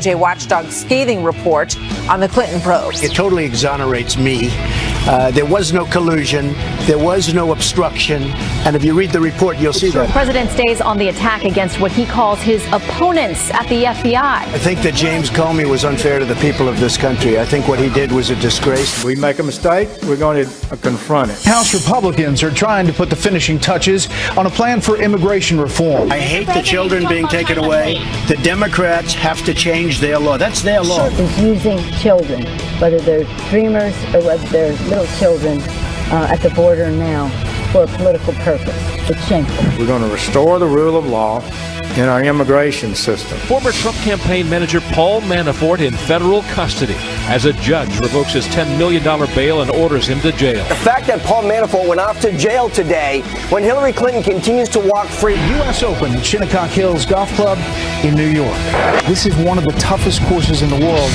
Watchdog's scathing report on the Clinton probe. It totally exonerates me. There was no collusion. There was no obstruction. And if you read the report, you'll see that. The president stays on the attack against what he calls his opponents at the FBI. I think that James Comey was unfair to the people of this country. I think what he did was a disgrace. We make a mistake, we're going to confront it. House Republicans are trying to put the finishing touches on a plan for immigration reform. I hate the children being taken away. The Democrats have to change their law. That's their law. Is using children, whether they're dreamers or whether they're little children at the border now, for a political purpose. It's shameful. We're going to restore the rule of law in our immigration system. Former Trump campaign manager Paul Manafort in federal custody as a judge revokes his $10 million bail and orders him to jail. The fact that Paul Manafort went off to jail today when Hillary Clinton continues to walk free. U.S. Open at Shinnecock Hills Golf Club in New York. This is one of the toughest courses in the world.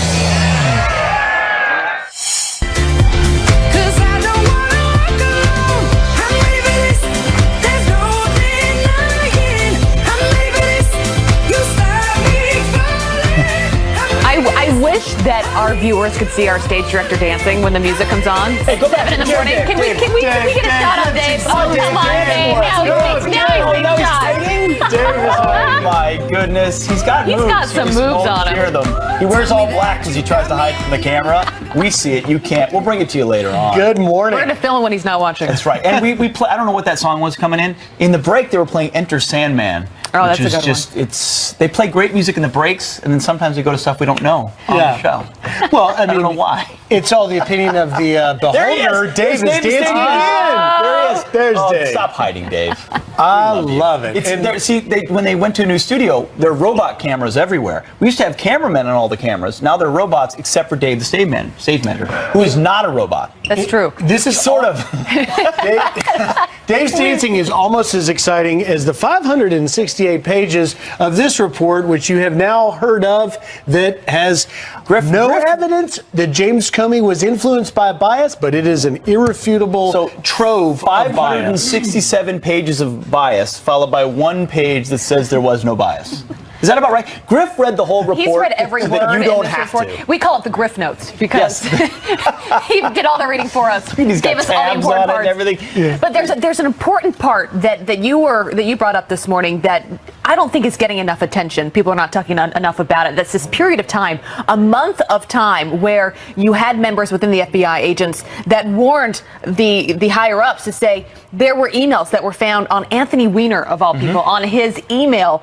I wish that our viewers could see our stage director dancing when the music comes on. Hey, go back. 7 in the morning. Can we get a shot of Dave? Oh, come on, Dave. Now he's singing. Oh my goodness. He's got moves. He's got some moves on him. Hear them. He wears all black because he tries to hide from the camera. We see it. You can't. We'll bring it to you later on. Good morning. We're going to film when he's not watching. That's right. And we play, I don't know what that song was coming in. In the break, they were playing Enter Sandman. Oh, that's which a is good just, they play great music in the breaks, and then sometimes they go to stuff we don't know on the show. Well, I don't know why. It's all the opinion of the beholder. Dave is dancing again. There he is. There's Dave. Stop hiding, Dave. I love it. When they went to a new studio, there are robot cameras everywhere. We used to have cameramen on all the cameras. Now they're robots, except for Dave, the stage manager, who is not a robot. That's true. This is sort of... Dave's dancing is almost as exciting as the 568 pages of this report, which you have now heard of, that has no evidence that James Comey was influenced by bias, but it is an irrefutable trove of bias. 567 pages of bias, followed by one page that says there was no bias. Is that about right? Griff read the whole report. He's read every word you in don't this have report. to. We call it the Griff Notes because he did all the reading for us. He's got gave us all the tabs important on it parts. and everything. Yeah. But there's an important part that you brought up this morning that I don't think is getting enough attention. People are not talking enough about it. That's this period of time, a month of time, where you had members within the FBI agents that warned the higher ups to say there were emails that were found on Anthony Weiner, of all people, on his email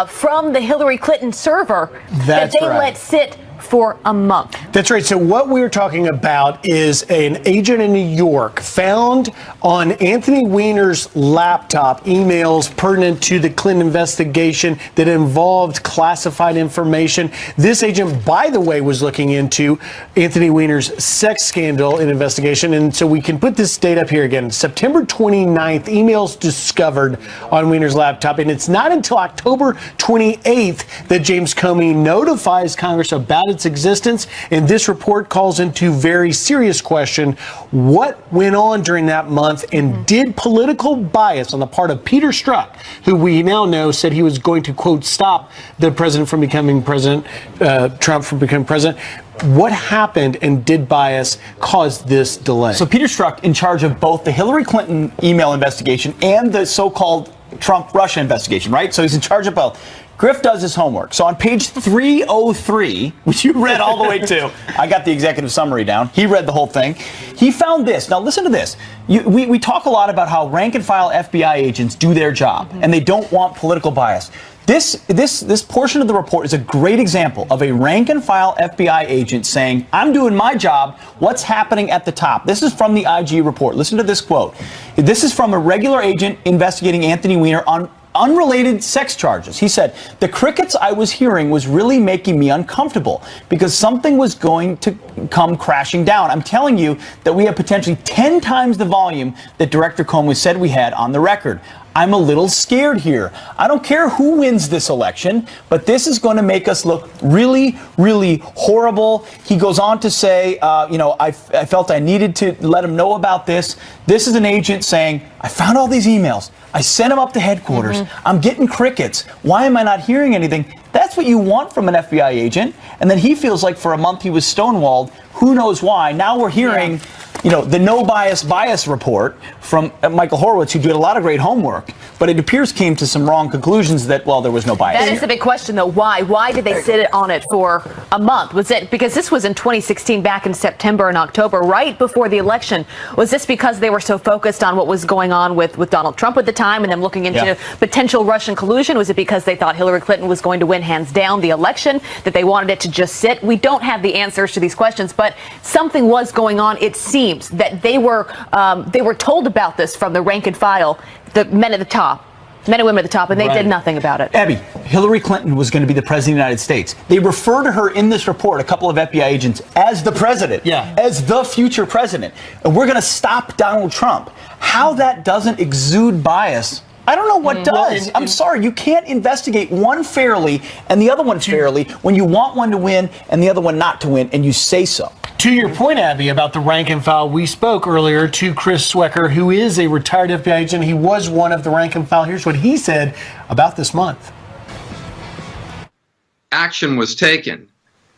from the Hillary Clinton server that they let sit for a month. That's right. So what we're talking about is an agent in New York found on Anthony Weiner's laptop emails pertinent to the Clinton investigation that involved classified information. This agent, by the way, was looking into Anthony Weiner's sex scandal in investigation. And so we can put this date up here again. September 29th, emails discovered on Weiner's laptop. And it's not until October 28th that James Comey notifies Congress about its existence, and this report calls into very serious question what went on during that month, and did political bias on the part of Peter Strzok, who we now know said he was going to, quote, stop the president from becoming president, Trump from becoming president. What happened, and did bias cause this delay? So Peter Strzok, in charge of both the Hillary Clinton email investigation and the so-called Trump-Russia investigation, right? So he's in charge of both. Griff does his homework. So on page 303, which you read all the way to, I got the executive summary down. He read the whole thing. He found this. Now listen to this. We talk a lot about how rank and file FBI agents do their job, and they don't want political bias. This portion of the report is a great example of a rank and file FBI agent saying, I'm doing my job. What's happening at the top? This is from the IG report. Listen to this quote. This is from a regular agent investigating Anthony Weiner on unrelated sex charges. He said, the crickets I was hearing was really making me uncomfortable because something was going to come crashing down. I'm telling you that we have potentially 10 times the volume that Director Comey said we had on the record. I'm a little scared here. I don't care who wins this election, but this is going to make us look really, really horrible. He goes on to say, I felt I needed to let him know about this. This is an agent saying, I found all these emails. I sent them up to headquarters. I'm getting crickets. Why am I not hearing anything? That's what you want from an FBI agent. And then he feels like for a month he was stonewalled. Who knows why? Now we're hearing, the no bias report from Michael Horowitz, who did a lot of great homework, but it appears came to some wrong conclusions that, well, there was no bias. That is the big question, though. Why? Why did they sit on it for a month? Was it because this was in 2016, back in September and October, right before the election? Was this because they were so focused on what was going on with Donald Trump at the time and them looking into potential Russian collusion? Was it because they thought Hillary Clinton was going to win hands down the election, that they wanted it to just sit? We don't have the answers to these questions, but something was going on. It seems that they were told about this from the rank and file, the men at the top. Men and women at the top, and they did nothing about it. Abby, Hillary Clinton was going to be the president of the United States. They refer to her in this report, a couple of FBI agents, as the president, as the future president. And we're going to stop Donald Trump. How that doesn't exude bias, I don't know what does. I'm sorry, you can't investigate one fairly and the other one fairly when you want one to win and the other one not to win, and you say so. To your point, Abby, about the rank and file, we spoke earlier to Chris Swecker, who is a retired FBI agent. He was one of the rank and file. Here's what he said about this month. Action was taken.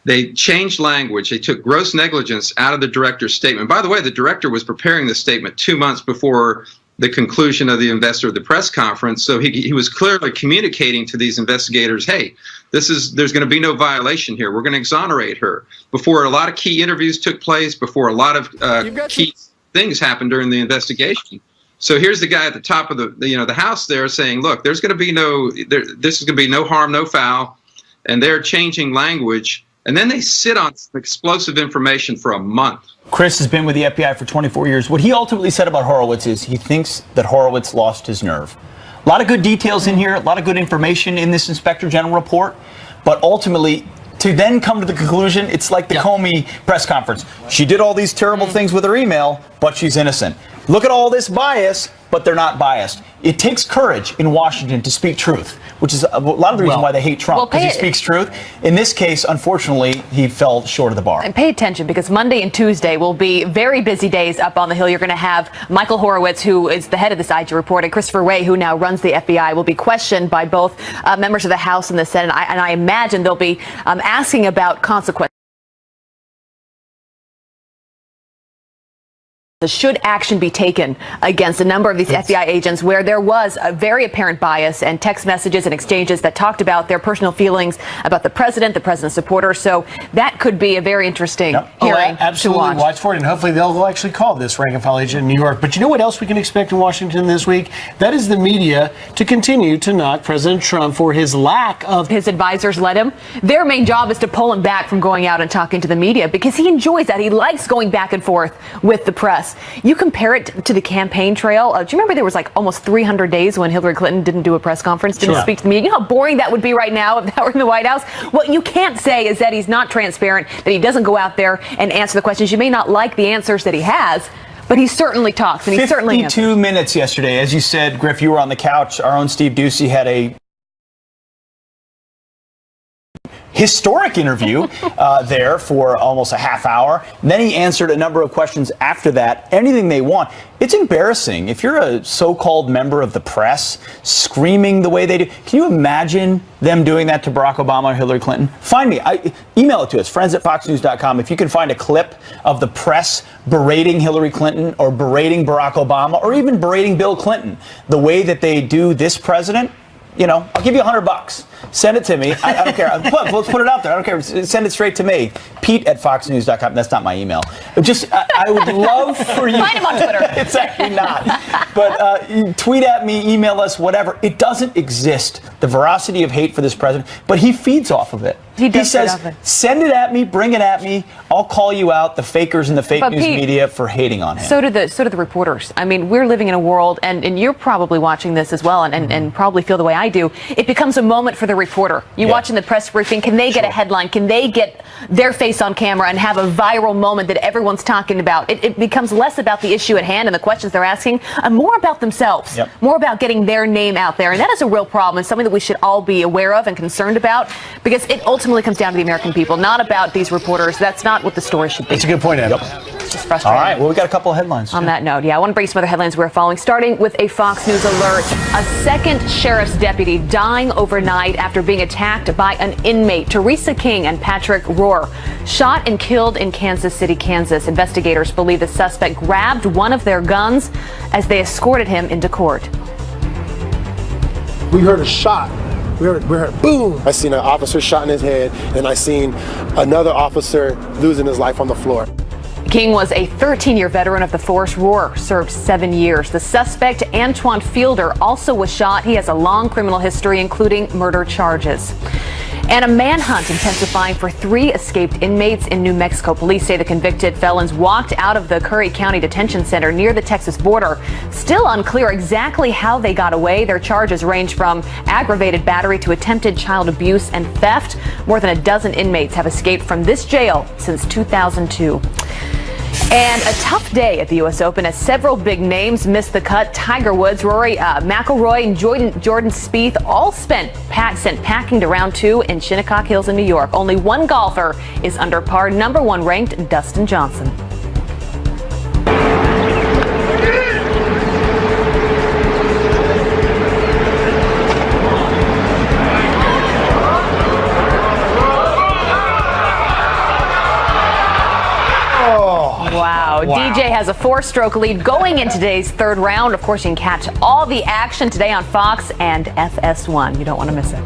They changed language. They took gross negligence out of the director's statement. By the way, the director was preparing the statement 2 months before the conclusion of the investor of the press conference. So he was clearly communicating to these investigators, hey, there's going to be no violation here. We're going to exonerate her. Before a lot of key interviews took place, before a lot of key things happened during the investigation. So here's the guy at the top of the House there saying, look, this is going to be no harm, no foul. And they're changing language. And then they sit on explosive information for a month. Chris has been with the FBI for 24 years. What he ultimately said about Horowitz is he thinks that Horowitz lost his nerve. A lot of good details in here, a lot of good information in this Inspector General report, but ultimately, to then come to the conclusion, it's like the Comey press conference. She did all these terrible things with her email, but she's innocent. Look at all this bias, but they're not biased. It takes courage in Washington to speak truth, which is a lot of the reason why they hate Trump, because he speaks truth. In this case, unfortunately, he fell short of the bar. And pay attention, because Monday and Tuesday will be very busy days up on the Hill. You're going to have Michael Horowitz, who is the head of this IG report, and Christopher Wray, who now runs the FBI, will be questioned by both members of the House and the Senate. And I imagine they'll be asking about consequences. Should action be taken against a number of these FBI agents where there was a very apparent bias and text messages and exchanges that talked about their personal feelings about the president's supporters? So that could be a very interesting hearing absolutely. Watch for it, and hopefully they'll actually call this rank and file agent in New York. But you know what else we can expect in Washington this week? That is the media to continue to knock President Trump for his lack of... His advisors let him. Their main job is to pull him back from going out and talking to the media, because he enjoys that. He likes going back and forth with the press. You compare it to the campaign trail. Do you remember there was like almost 300 days when Hillary Clinton didn't do a press conference, didn't speak to the media? You know how boring that would be right now if that were in the White House? What you can't say is that he's not transparent, that he doesn't go out there and answer the questions. You may not like the answers that he has, but he certainly talks, and he certainly answers. 52 minutes yesterday. As you said, Griff, you were on the couch. Our own Steve Doocy had a historic interview there for almost a half hour. And then he answered a number of questions after that, anything they want. It's embarrassing. If you're a so-called member of the press screaming the way they do, can you imagine them doing that to Barack Obama or Hillary Clinton? Find me. Email it to us, friends@foxnews.com. If you can find a clip of the press berating Hillary Clinton or berating Barack Obama or even berating Bill Clinton, the way that they do this president, I'll give you $100. Send it to me. I don't care. Let's put it out there. I don't care. Send it straight to me. Pete@foxnews.com. That's not my email. I would love for you. Find him on Twitter. It's actually not. But tweet at me, email us, whatever. It doesn't exist. The veracity of hate for this president. But he feeds off of it. He says, send it at me, bring it at me. I'll call you out, the fakers and the fake news media, for hating on him. So do the reporters. I mean, we're living in a world, and you're probably watching this as well, and probably feel the way I do. It becomes a moment for the reporter. You watching the press briefing, can they get a headline? Can they get their face on camera and have a viral moment that everyone's talking about? It becomes less about the issue at hand and the questions they're asking, and more about themselves, more about getting their name out there. And that is a real problem, and something that we should all be aware of and concerned about, because it ultimately comes down to the American people, not about these reporters. That's not what the story should be. That's a good point, Adam. Just frustrating. All right, well, we got a couple of headlines. On that note, I want to bring some other headlines we're following, starting with a Fox News alert. A second sheriff's deputy dying overnight after being attacked by an inmate. Teresa King and Patrick Rohr shot and killed in Kansas City, Kansas. Investigators believe the suspect grabbed one of their guns as they escorted him into court. We heard a shot. We heard boom. I seen an officer shot in his head, and I seen another officer losing his life on the floor. King was a 13-year veteran of the force. Rohr served 7 years. The suspect, Antoine Fielder, also was shot. He has a long criminal history, including murder charges. And a manhunt intensifying for 3 escaped inmates in New Mexico. Police say the convicted felons walked out of the Curry County Detention Center near the Texas border. Still unclear exactly how they got away. Their charges range from aggravated battery to attempted child abuse and theft. More than a dozen inmates have escaped from this jail since 2002. And a tough day at the U.S. Open as several big names missed the cut. Tiger Woods, Rory McIlroy, and Jordan Spieth all sent packing to round 2 in Shinnecock Hills in New York. Only one golfer is under par, number 1 ranked Dustin Johnson. Wow. DJ has a 4-stroke lead going into today's 3rd round. Of course, you can catch all the action today on Fox and FS1. You don't want to miss it.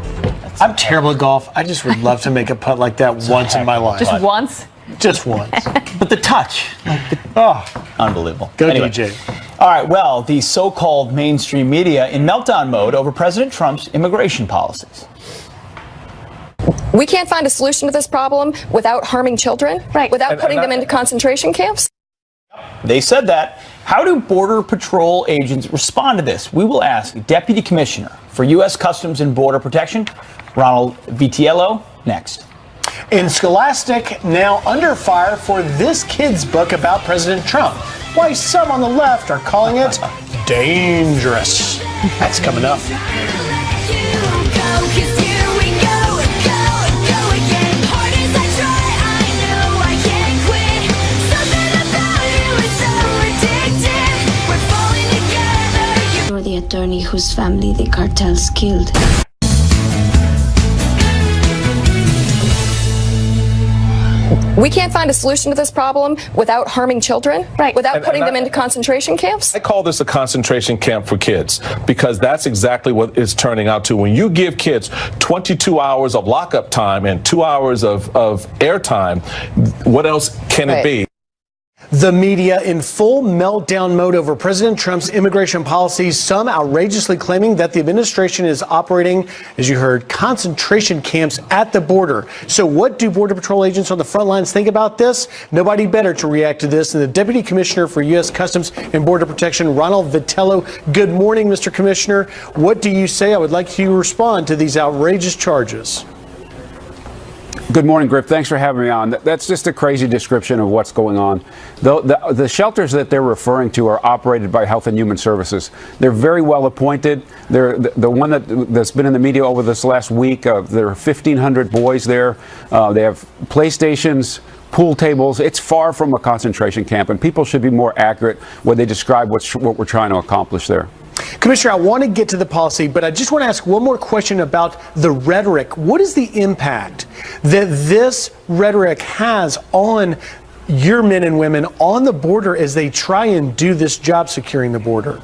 I'm terrible at golf. I just would love to make a putt like that once in my life. Just once? Just once. But the touch. Unbelievable. Go anyway. DJ. All right, well, the so-called mainstream media in meltdown mode over President Trump's immigration policies. We can't find a solution to this problem without harming children, without putting them into concentration camps. They said that. How do Border Patrol agents respond to this? We will ask Deputy Commissioner for U.S. Customs and Border Protection, Ronald Vitiello, next. And Scholastic now under fire for this kid's book about President Trump. Why some on the left are calling it dangerous. That's coming up. You're the attorney whose family the cartels killed. We can't find a solution to this problem without harming children, without putting them into concentration camps. I call this a concentration camp for kids because that's exactly what it's turning out to. When you give kids 22 hours of lockup time and 2 hours of airtime, what else can it be? The media in full meltdown mode over President Trump's immigration policies, some outrageously claiming that the administration is operating, as you heard, concentration camps at the border. So what do Border Patrol agents on the front lines think about this? Nobody better to react to this than the Deputy Commissioner for U.S. Customs and Border Protection, Ronald Vitiello. Good morning, Mr. Commissioner. What do you say? I would like you to respond to these outrageous charges. Good morning, Griff. Thanks for having me on. That's just a crazy description of what's going on. The shelters that they're referring to are operated by Health and Human Services. They're very well appointed. They're the one that's been in the media over this last week. There are 1,500 boys there. They have PlayStations, pool tables. It's far from a concentration camp, and people should be more accurate when they describe what we're trying to accomplish there. Commissioner, I want to get to the policy, but I just want to ask one more question about the rhetoric. What is the impact that this rhetoric has on your men and women on the border as they try and do this job securing the border?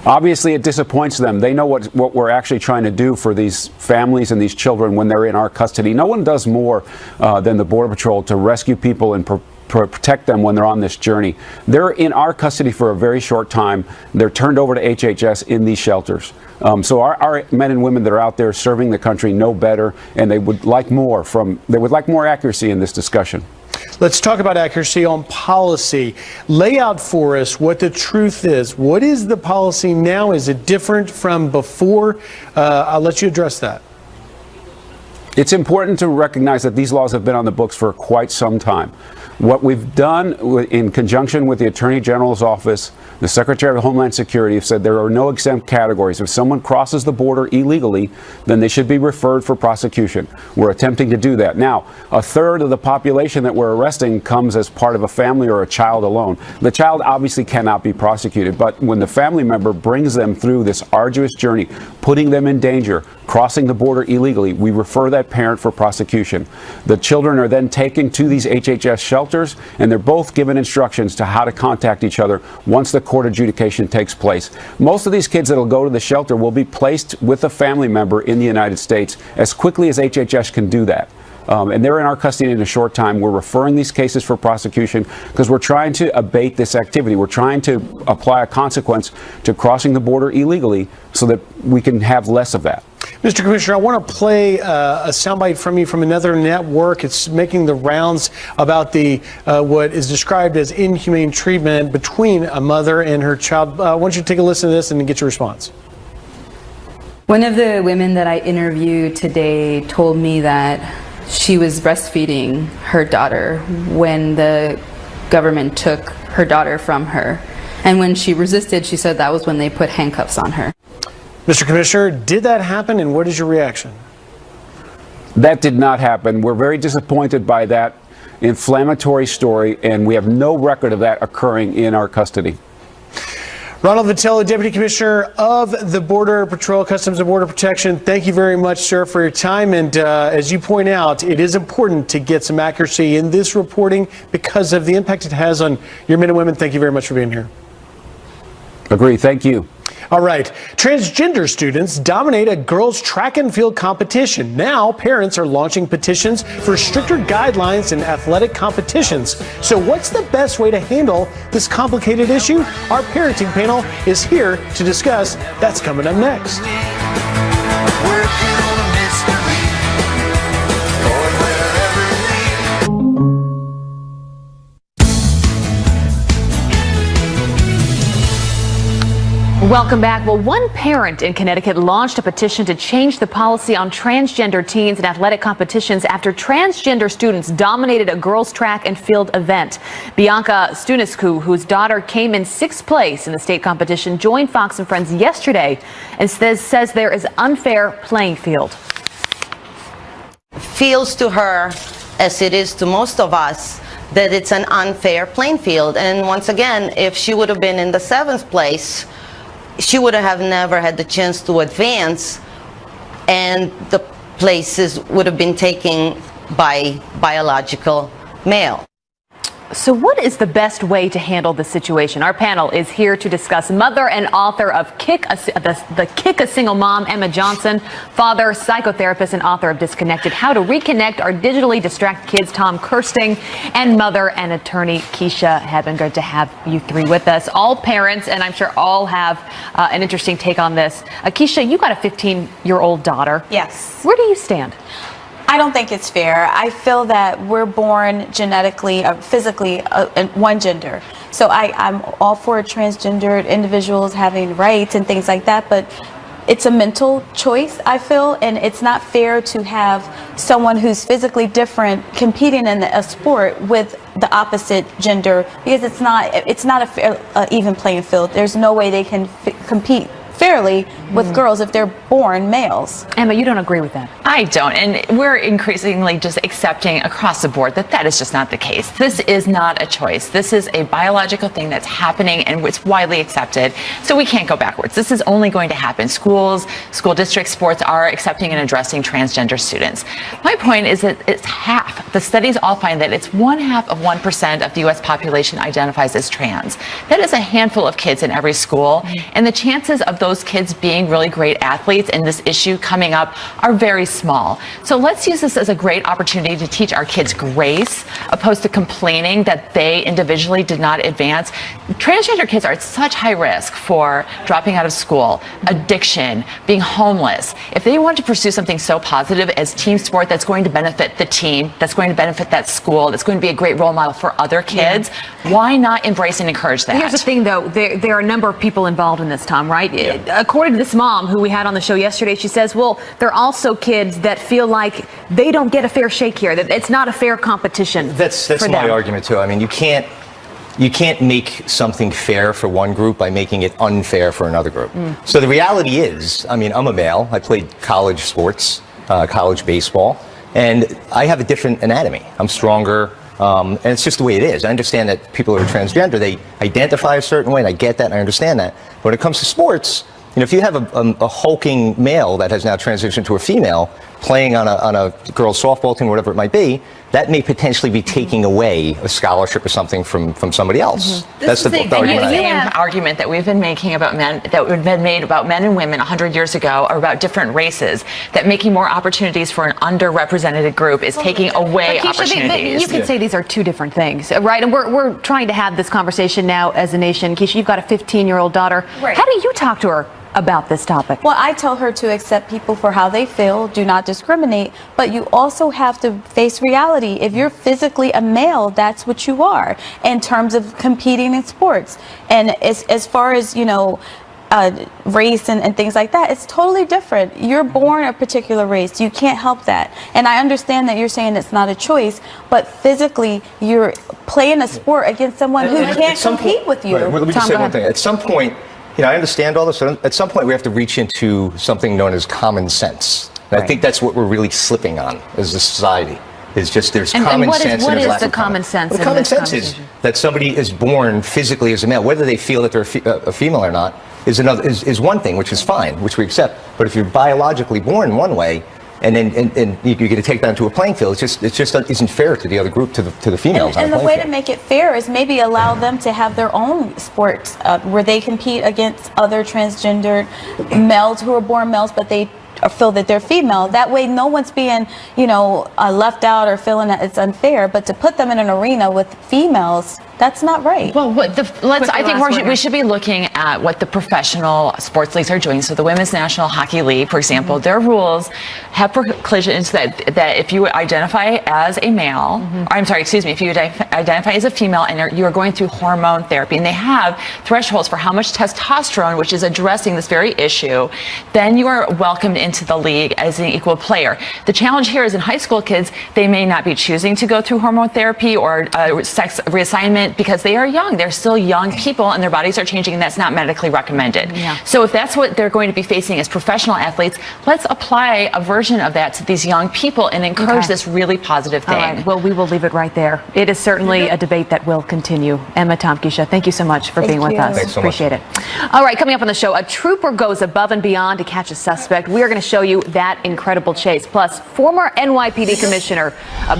Obviously, it disappoints them. They know what we're actually trying to do for these families and these children when they're in our custody. No one does more than the Border Patrol to rescue people and protect them when they're on this journey. They're in our custody for a very short time. They're turned over to HHS in these shelters. So our men and women that are out there serving the country know better, and they would like more accuracy in this discussion. Let's talk about accuracy on policy. Lay out for us what the truth is. What is the policy now? Is it different from before? I'll let you address that. It's important to recognize that these laws have been on the books for quite some time. What we've done in conjunction with the Attorney General's office, the Secretary of Homeland Security have said there are no exempt categories. If someone crosses the border illegally, then they should be referred for prosecution. We're attempting to do that. Now, a third of the population that we're arresting comes as part of a family or a child alone. The child obviously cannot be prosecuted, but when the family member brings them through this arduous journey, putting them in danger, crossing the border illegally, we refer that parent for prosecution. The children are then taken to these HHS shelters, and they're both given instructions to how to contact each other once the court adjudication takes place. Most of these kids that will go to the shelter will be placed with a family member in the United States as quickly as HHS can do that. And they're in our custody in a short time. We're referring these cases for prosecution because we're trying to abate this activity. We're trying to apply a consequence to crossing the border illegally so that we can have less of that. Mr. Commissioner, I want to play a soundbite from you from another network. It's making the rounds about the what is described as inhumane treatment between a mother and her child. I want you to take a listen to this and get your response. One of the women that I interviewed today told me that she was breastfeeding her daughter when the government took her daughter from her. And when she resisted, she said that was when they put handcuffs on her. Mr. Commissioner, did that happen, and what is your reaction? That did not happen. We're very disappointed by that inflammatory story, and we have no record of that occurring in our custody. Ronald Vitiello, Deputy Commissioner of the Border Patrol, Customs and Border Protection, thank you very much, sir, for your time. And as you point out, it is important to get some accuracy in this reporting because of the impact it has on your men and women. Thank you very much for being here. Agree. Thank you. All right. Transgender students dominate a girls' track and field competition. Now, parents are launching petitions for stricter guidelines in athletic competitions. So what's the best way to handle this complicated issue? Our parenting panel is here to discuss. That's coming up next. Welcome back. Well, one parent in Connecticut launched a petition to change the policy on transgender teens in athletic competitions after transgender students dominated a girls' track and field event. Bianca Stunescu, whose daughter came in 6th place in the state competition, joined Fox and Friends yesterday and says there is unfair playing field. Feels to her, as it is to most of us, that it's an unfair playing field. And once again, if she would have been in the 7th place, she would have never had the chance to advance, and the places would have been taken by biological male. So what is the best way to handle this situation? Our panel is here to discuss. Mother and author of Kick a Single Mom, Emma Johnson, father, psychotherapist, and author of Disconnected, How to Reconnect Our Digitally Distracted Kids, Tom Kirsting, and mother and attorney Keisha Hebben. Good to have you three with us. All parents, and I'm sure all have an interesting take on this. Keisha, you got a 15-year-old daughter. Yes. Where do you stand? I don't think it's fair. I feel that we're born genetically, physically, one gender. So I'm all for transgendered individuals having rights and things like that, but it's a mental choice, I feel, and it's not fair to have someone who's physically different competing in a sport with the opposite gender, because it's not a fair, even playing field. There's no way they can compete fairly with girls if they're born males. Emma, you don't agree with that? I don't, and we're increasingly just accepting across the board that that is just not the case. This is not a choice. This is a biological thing that's happening, and it's widely accepted, so we can't go backwards. This is only going to happen. Schools, school districts, sports are accepting and addressing transgender students. My point is that it's half. The studies all find that it's 0.5% of the U.S. population identifies as trans. That is a handful of kids in every school, and the chances of those kids being really great athletes and this issue coming up are very small. So let's use this as a great opportunity to teach our kids grace, opposed to complaining that they individually did not advance. Transgender kids are at such high risk for dropping out of school, addiction, being homeless. If they want to pursue something so positive as team sport that's going to benefit the team, that's going to benefit that school, that's going to be a great role model for other kids, why not embrace and encourage that? Here's the thing, though. There are a number of people involved in this, Tom, right? Yeah. According to this mom who we had on the show yesterday, she says, well, there are also kids kids that feel like they don't get a fair shake here, that it's not a fair competition. That's for my them. argument too. I mean, you can't make something fair for one group by making it unfair for another group. So the reality is, I mean, I'm a male. I played college sports, college baseball, and I have a different anatomy. I'm stronger, and it's just the way it is. I understand that people who are transgender, they identify a certain way, and I get that, and I understand that. But when it comes to sports, you know, if you have a hulking male that has now transitioned to a female playing on a girls' softball team, or whatever it might be, that may potentially be taking away a scholarship or something from somebody else. That's the same argument that we've been making about men, that we've been made about men and women 100 years ago, or about different races, that making more opportunities for an underrepresented group is taking away opportunities. You could say these are two different things, right? And we're trying to have this conversation now as a nation. Keisha, you've got a 15-year-old daughter. Right. How do you talk to her about this topic? Well, I tell her to accept people for how they feel, do not discriminate, but you also have to face reality. If you're physically a male, that's what you are in terms of competing in sports. And as far as, you know, race and things like that, it's totally different. You're born a particular race. You can't help that. And I understand that you're saying it's not a choice, but physically you're playing a sport against someone who can't compete with you. Let me just say one thing. At some point, you know, I understand all this, but at some point we have to reach into something known as common sense. And I think that's what we're really slipping on as a society. Is just there's common sense. What is the common sense? Well, common sense is that somebody is born physically as a male, whether they feel that they're a female or not, is one thing, which is fine, which we accept. But if you're biologically born one way, and then you get to take that into a playing field, it just isn't fair to the other group, to the females. And the way to make it fair is maybe allow them to have their own sports where they compete against other transgendered males who are born males, but they feel that they're female. That way no one's being, you know, left out or feeling that it's unfair. But to put them in an arena with females, that's not right. Well, I think we should be looking at what the professional sports leagues are doing. So the Women's National Hockey League, for example, their rules have preclusions that if you identify as a male, or I'm sorry, excuse me, if you identify as a female and you are going through hormone therapy, and they have thresholds for how much testosterone, which is addressing this very issue, then you are welcomed into the league as an equal player. The challenge here is in high school kids, they may not be choosing to go through hormone therapy or sex reassignment because they are young. They're still young people and their bodies are changing, and that's not medically recommended. So if that's what they're going to be facing as professional athletes, let's apply a version of that to these young people and encourage this really positive thing. All right. Well, we will leave it right there. It is certainly a debate that will continue. Emma, Tom, Keisha, thank you so much for being with us. Thanks so Appreciate it. All right, coming up on the show, a trooper goes above and beyond to catch a suspect. We are going to show you that incredible chase. Plus, former NYPD Commissioner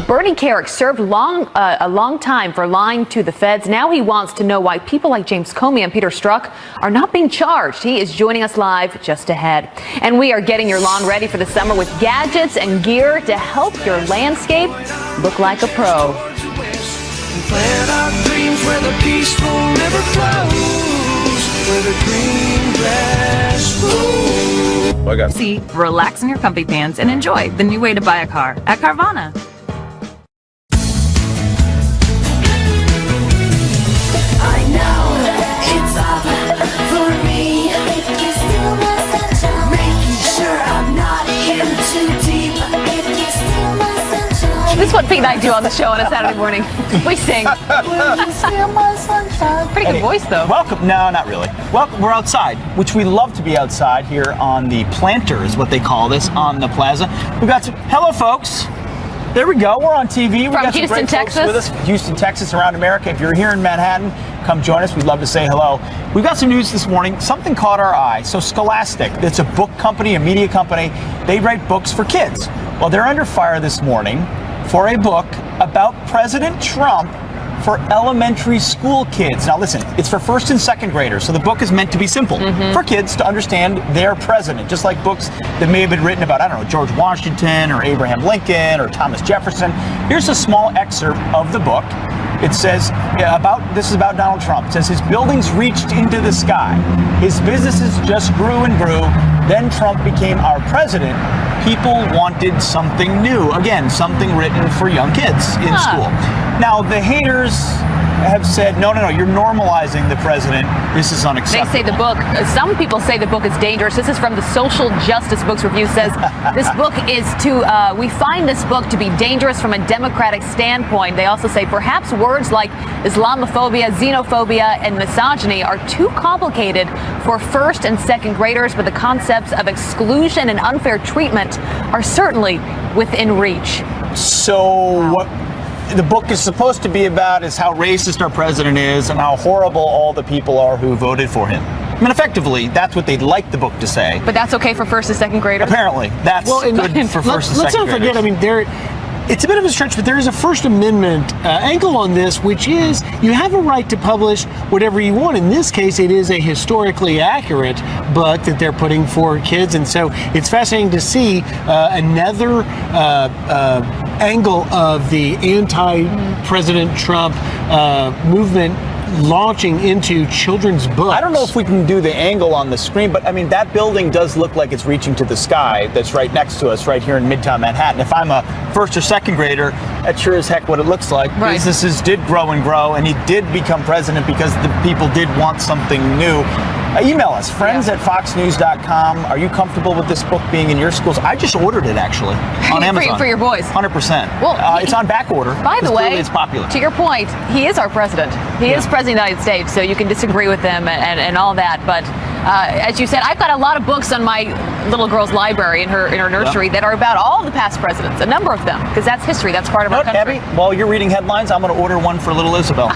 Bernie Kerik served a long time for lying to the feds. Now he wants to know why people like James Comey and Peter Strzok are not being charged. He is joining us live just ahead. And we are getting your lawn ready for the summer with gadgets and gear to help your landscape look like a pro. Plant our dreams where the peaceful river flows, where the green grass grows. See, relax in your comfy pants and enjoy the new way to buy a car at Carvana. I know it's up for me. If you steal my sunshine, making sure I'm not in too deep. If you steal my sunshine. This is what Pete and I do on the show on a Saturday morning. We sing. Pretty good voice, though. Welcome. No, not really. Well, we're outside, which we love to be outside here on the planter, is what they call this, on the plaza. We've got some. Hello, folks. There we go. We're on TV. We got some Houston, great folks Texas. with us. Houston, Texas, around America. If you're here in Manhattan, come join us. We'd love to say hello. We've got some news this morning. Something caught our eye. So Scholastic, it's a book company, a media company. They write books for kids. Well, they're under fire this morning for a book about President Trump for elementary school kids. Now listen, it's for first and second graders, so the book is meant to be simple for kids to understand their president, just like books that may have been written about, I don't know, George Washington or Abraham Lincoln or Thomas Jefferson. Here's a small excerpt of the book. It says, this is about Donald Trump. It says his buildings reached into the sky. His businesses just grew and grew. Then Trump became our president. People wanted something new. Again, something written for young kids in school. Now, the haters, have said, no, you're normalizing the president. This is unacceptable. They say the book, some people say the book is dangerous. This is from the Social Justice Books Review, says this book is we find this book to be dangerous from a democratic standpoint. They also say perhaps words like Islamophobia, xenophobia, and misogyny are too complicated for first and second graders, but the concepts of exclusion and unfair treatment are certainly within reach. So what the book is supposed to be about is how racist our president is and how horrible all the people are who voted for him. I mean, effectively, that's what they'd like the book to say. But that's okay for first and second graders? Apparently. That's good for first and second graders. Let's not forget, I mean, it's a bit of a stretch, but there is a First Amendment angle on this, which is you have a right to publish whatever you want. In this case, it is a historically accurate book that they're putting for kids. And so it's fascinating to see another angle of the anti-President Trump movement launching into children's books. I don't know if we can do the angle on the screen, but I mean, that building does look like it's reaching to the sky that's right next to us right here in Midtown Manhattan. If I'm a first or second grader, that's sure as heck what it looks like. Right. Businesses did grow and grow, and he did become president because the people did want something new. Email us, friends@foxnews.com. Are you comfortable with this book being in your schools? I just ordered it, actually, on Amazon. For your boys? 100%. Well, it's on back order. By the way, it's popular. To your point, he is our president. He is president of the United States, so you can disagree with him and all that. But as you said, I've got a lot of books on my little girl's library in her nursery that are about all the past presidents, a number of them, because that's history. That's part of our country. Abby, while you're reading headlines, I'm going to order one for little Isabel.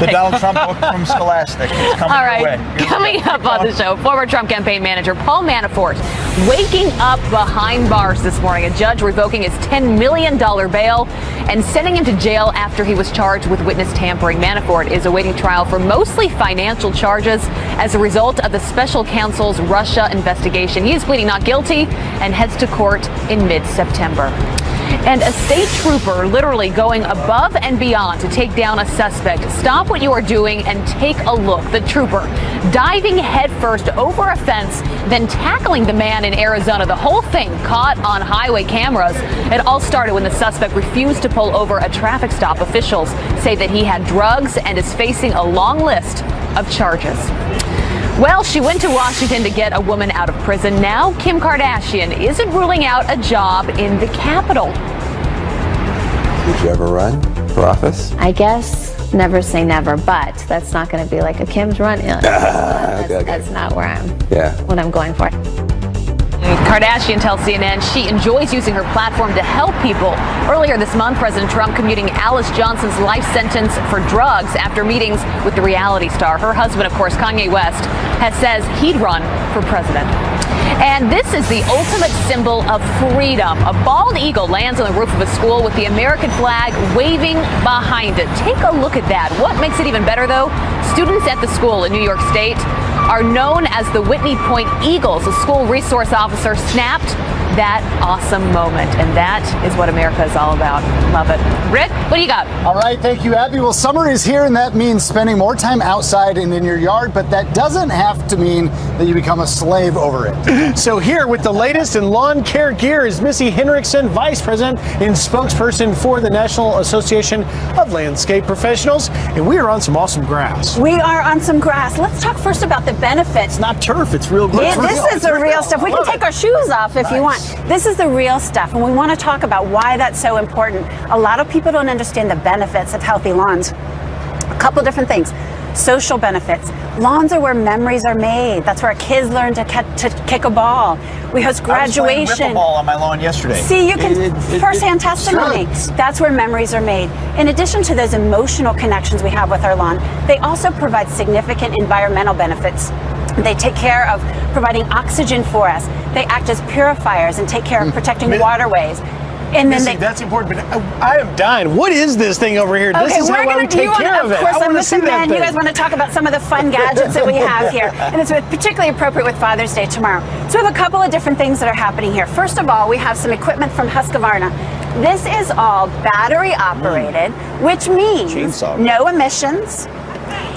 The Donald Trump book from Scholastic. It's coming all right. your way. Coming up on the show, former Trump campaign manager Paul Manafort waking up behind bars this morning. A judge revoking his $10 million bail and sending him to jail after he was charged with witness tampering. Manafort is awaiting trial for mostly financial charges as a result of the special counsel's Russia investigation. He is pleading not guilty and heads to court in mid-September. And a state trooper literally going above and beyond to take down a suspect. Stop what you are doing and take a look. The trooper diving headfirst over a fence, then tackling the man in Arizona. The whole thing caught on highway cameras. It all started when the suspect refused to pull over a traffic stop. Officials say that he had drugs and is facing a long list of charges. Well, she went to Washington to get a woman out of prison. Now Kim Kardashian isn't ruling out a job in the Capitol. Would you ever run for office? I guess never say never, but that's not going to be like a Kim's run. That's not where what I'm going for. Kardashian tells CNN she enjoys using her platform to help people. Earlier this month, President Trump commuting Alice Johnson's life sentence for drugs after meetings with the reality star. Her husband, of course, Kanye West, says he'd run for president. And this is the ultimate symbol of freedom. A bald eagle lands on the roof of a school with the American flag waving behind it. Take a look at that. What makes it even better, though? Students at the school in New York State are known as the Whitney Point Eagles. A school resource officer snapped that awesome moment, and that is what America is all about. Love it. Rick, what do you got? All right, thank you, Abby. Well, summer is here, and that means spending more time outside and in your yard, but that doesn't have to mean that you become a slave over it. So here with the latest in lawn care gear is Missy Henriksen, Vice President and spokesperson for the National Association of Landscape Professionals, and we are on some awesome grass. We are on some grass. Let's talk first about the benefits. It's not turf, it's real grass. This is the real stuff. We can take our shoes off if you want. This is the real stuff, and we want to talk about why that's so important. A lot of people don't understand the benefits of healthy lawns. A couple different things. Social benefits. Lawns are where memories are made. That's where kids learn to kick a ball. We host graduation. I was playing wiffle ball on my lawn yesterday. See, you can firsthand testimony. That's where memories are made. In addition to those emotional connections we have with our lawn, they also provide significant environmental benefits. They take care of providing oxygen for us. They act as purifiers and take care of protecting waterways. And then Missy, that's important, but I am dying. What is this thing over here? Okay, this is how I would take care of it. Of course, I I'm want to see listening, that man. thing. You guys want to talk about some of the fun gadgets that we have here. And it's particularly appropriate with Father's Day tomorrow. So we have a couple of different things that are happening here. First of all, we have some equipment from Husqvarna. This is all battery operated, which means no emissions.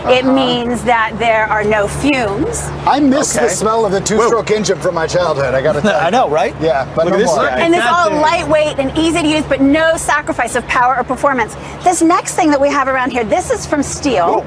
It means that there are no fumes. I miss the smell of the two-stroke engine from my childhood. I got to tell you. I know, right? Yeah, but Look at no this more. guy. And it's all lightweight and easy to use, but no sacrifice of power or performance. This next thing that we have around here, this is from steel.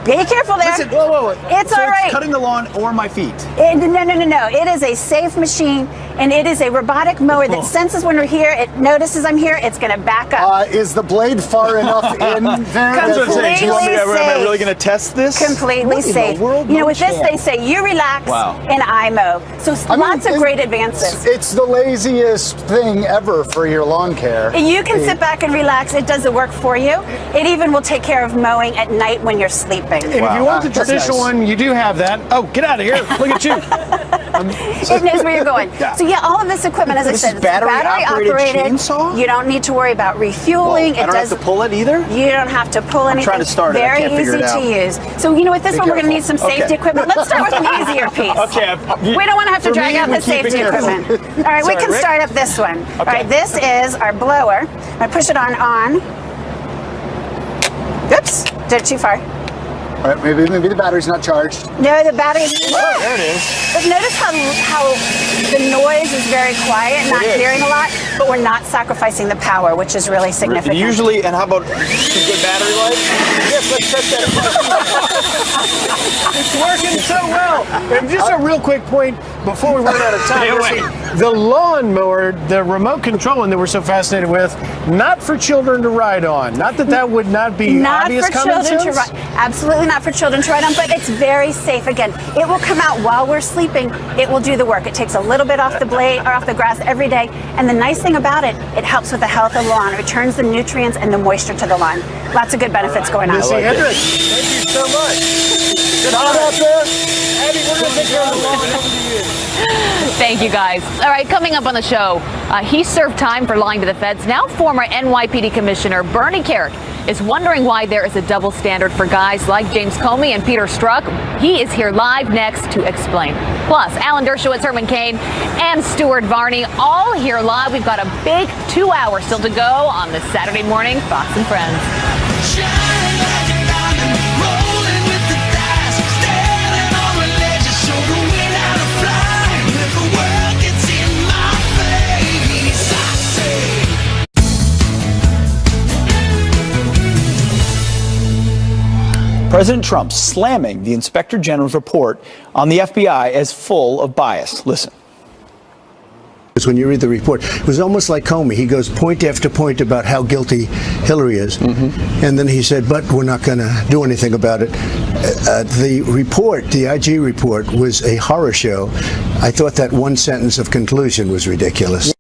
Be careful there. Listen, whoa. It's so all right. It's cutting the lawn or my feet. No. It is a safe machine, and it is a robotic mower that senses when we're here. It notices I'm here. It's going to back up. Is the blade far enough in there? That's what I'm saying. Do you want me to, am I really going to test this? Completely safe. With this, they say you relax and I mow. So lots of great advances. It's the laziest thing ever for your lawn care. You can sit back and relax. It does the work for you. It even will take care of mowing at night when you're sleeping. And if you want the traditional one, you do have that. Oh, get out of here. Look at you. It knows where you're going. So all of this equipment, as I said, is battery operated. Chainsaw? You don't need to worry about refueling. I don't have to pull it either? You don't have to pull anything. I'm trying to start it. I Very can't figure easy it out. to use. So with this one, we're going to need some safety equipment. Let's start with an easier piece. Okay. We don't want to have to drag out the safety equipment. All right, we can start up this one. All right, this is our blower. I push it on. Oops, did it too far. All right, maybe the battery's not charged. No, the battery's. Oh, there it is. But notice how the noise is very quiet, not hearing a lot, but we're not sacrificing the power, which is really significant. Usually, and how about some good battery life? Yes, let's test that. It's working so well. And just a real quick point before we run out of time. The lawnmower, the remote control one that we're so fascinated with, not for children to ride on. Not that would not be obvious common sense. Not for children to ride. Absolutely not for children to ride on, but it's very safe. Again, it will come out while we're sleeping. It will do the work. It takes a little bit off the blade or off the grass every day. And the nice thing about it, it helps with the health of the lawn. It returns the nutrients and the moisture to the lawn. Lots of good benefits going on. Missy Hendricks, thank you so much. Good job out there. Abby, we're going to take care of the lawn. Over to you. Thank you, guys. All right, coming up on the show, he served time for lying to the feds. Now former NYPD Commissioner Bernie Kerik is wondering why there is a double standard for guys like James Comey and Peter Strzok. He is here live next to explain. Plus, Alan Dershowitz, Herman Cain, and Stuart Varney all here live. We've got a big 2 hours still to go on this Saturday morning Fox and Friends. President Trump slamming the Inspector General's report on the FBI as full of bias. Listen. When you read the report, it was almost like Comey. He goes point after point about how guilty Hillary is. And then he said, but we're not going to do anything about it. The report, the IG report, was a horror show. I thought that one sentence of conclusion was ridiculous.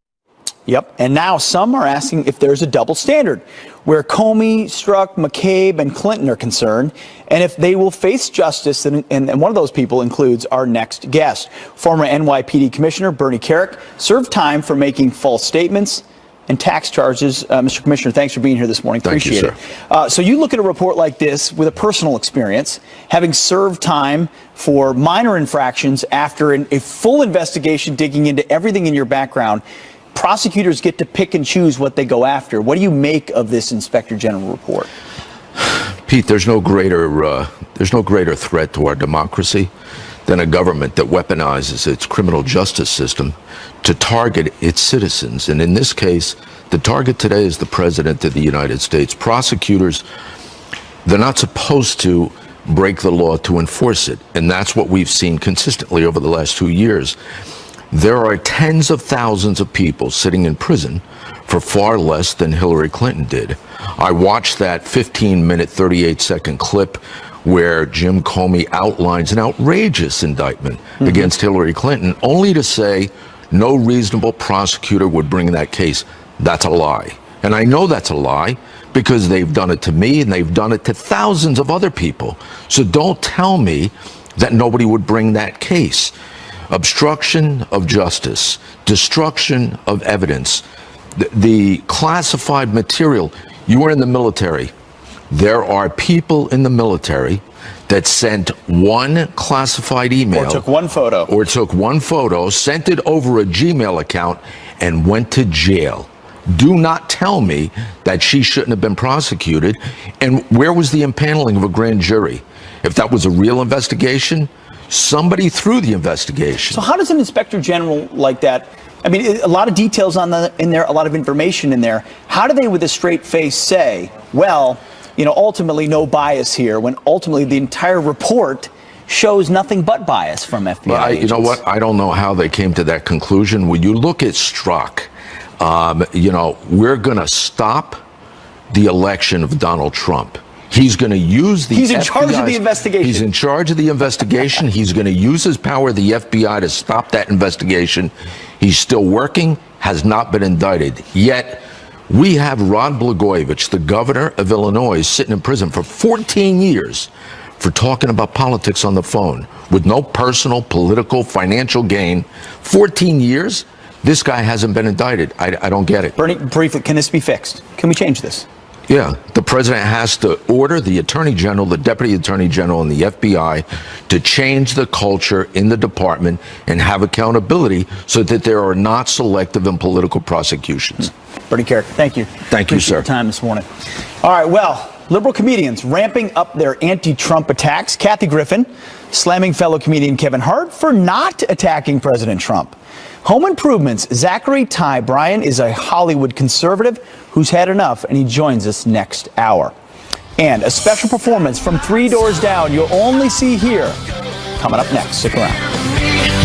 Yep. And now some are asking if there's a double standard where Comey, Strzok, McCabe, and Clinton are concerned, and if they will face justice. And one of those people includes our next guest. Former NYPD Commissioner Bernie Kerik served time for making false statements and tax charges. Mr. Commissioner, thanks for being here this morning. Appreciate it. So you look at a report like this with a personal experience, having served time for minor infractions after a full investigation digging into everything in your background. Prosecutors get to pick and choose what they go after. What do you make of this Inspector General report? Pete, there's no greater threat to our democracy than a government that weaponizes its criminal justice system to target its citizens. And in this case, the target today is the President of the United States. Prosecutors, they're not supposed to break the law to enforce it. And that's what we've seen consistently over the last 2 years. There are tens of thousands of people sitting in prison for far less than Hillary Clinton did. I watched that 15-minute, 38-second clip where Jim Comey outlines an outrageous indictment against Hillary Clinton, only to say no reasonable prosecutor would bring that case. That's a lie. And I know that's a lie because they've done it to me and they've done it to thousands of other people. So don't tell me that nobody would bring that case. Obstruction of justice, destruction of evidence, the classified material. You were in the military. There are people in the military that sent one classified email. Or took one photo. Sent it over a Gmail account, and went to jail. Do not tell me that she shouldn't have been prosecuted. And where was the impaneling of a grand jury? If that was a real investigation, somebody threw the investigation. So how does an inspector general like that, I mean, a lot of details in there, a lot of information in there. How do they, with a straight face, say, well, ultimately no bias here, when ultimately the entire report shows nothing but bias from FBI agents? You know what? I don't know how they came to that conclusion. When you look at Strzok, we're going to stop the election of Donald Trump. He's going to use the He's in charge of the investigation. He's in charge of the investigation. He's going to use his power of the FBI to stop that investigation. He's still working, has not been indicted. Yet, we have Rod Blagojevich, the governor of Illinois, sitting in prison for 14 years for talking about politics on the phone with no personal, political, financial gain. 14 years? This guy hasn't been indicted. I don't get it. Bernie, briefly, can this be fixed? Can we change this? Yeah, the president has to order the attorney general, the deputy attorney general, and the FBI to change the culture in the department and have accountability so that there are not selective and political prosecutions. Bernie Kerik, thank you. Thank you, sir. Your time this morning. All right, well, liberal comedians ramping up their anti-Trump attacks. Kathy Griffin slamming fellow comedian Kevin Hart for not attacking President Trump. Home Improvement's Zachary Ty Bryan is a Hollywood conservative who's had enough, and he joins us next hour. And a special performance from Three Doors Down you'll only see here coming up next. Stick around.